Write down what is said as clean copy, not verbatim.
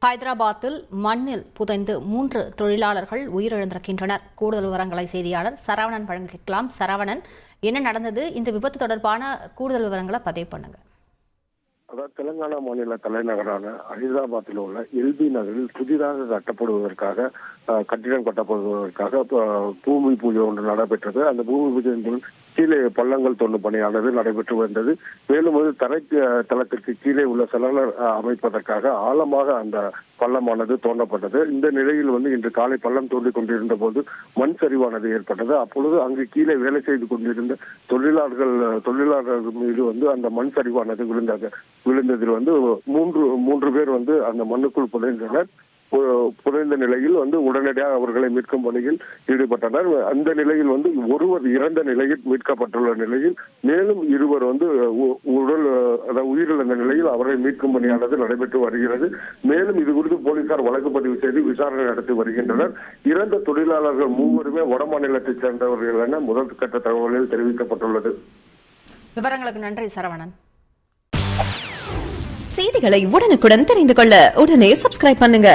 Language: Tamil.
ஹைதராபாத்தில் மண்ணில் புதைந்து 3 தொழிலாளர்கள் உயிரிழந்திருக்கின்றனர். கூடுதல் விவரங்களை செய்தியாளர் சரவணன் வழங்கிக்கலாம். சரவணன், என்ன நடந்தது? இந்த விபத்து தொடர்பான கூடுதல் விவரங்களை பதிவு பண்ணுங்க. அதாவது தெலுங்கானா மாநில தலைநகரான ஹைதராபாத்தில் உள்ள எல்பி நகரில் புதிதாக கட்டப்படுவதற்காக கட்டிடம் கட்டப்படுவதற்காக பூமி பூஜை ஒன்று நடைபெற்றது. அந்த பூமி பூஜையின் கீழே பள்ளங்கள் தோண்டும் பணியானது நடைபெற்று வந்தது. மேலும் தரை தளத்திற்கு கீழே உள்ள செலர் அமைப்பதற்காக ஆழமாக அந்த பள்ளமானது தோண்டப்பட்டது. இந்த நிலையில் இன்று காலை பள்ளம் தோண்டிக் கொண்டிருந்த போது மண் சரிவானது ஏற்பட்டது. அப்பொழுது அங்கு கீழே வேலை செய்து கொண்டிருந்த தொழிலாளர்கள் மீது அந்த மண் சரிவானது விழுந்ததில் மூன்று பேர் அந்த மண்ணுக்குள் புதைந்தனர். புதைந்த நிலையில் உடனடியாக அவர்களை மீட்கும் பணியில் ஈடுபட்டனர். அந்த நிலையில் ஒருவர் இறந்த நிலையில் மீட்கப்பட்டுள்ள நிலையில் மேலும் இருவர் உயிரிழந்த நிலையில் அவரை மீட்கும் பணியானது நடைபெற்று வருகிறது. மேலும் இது குறித்து போலீசார் வழக்கு பதிவு செய்து விசாரணை நடத்தி வருகின்றனர். இறந்த தொழிலாளர்கள் மூவருமே வட மாநிலத்தைச் சேர்ந்தவர்கள் என முதல் கட்ட தகவலில் தெரிவிக்கப்பட்டுள்ளது. விவரங்களுக்கு நன்றி சரவணன். செய்திகளை உடனுக்குடன் தெரிந்து கொள்ள உடனே சப்ஸ்கிரைப் பண்ணுங்க.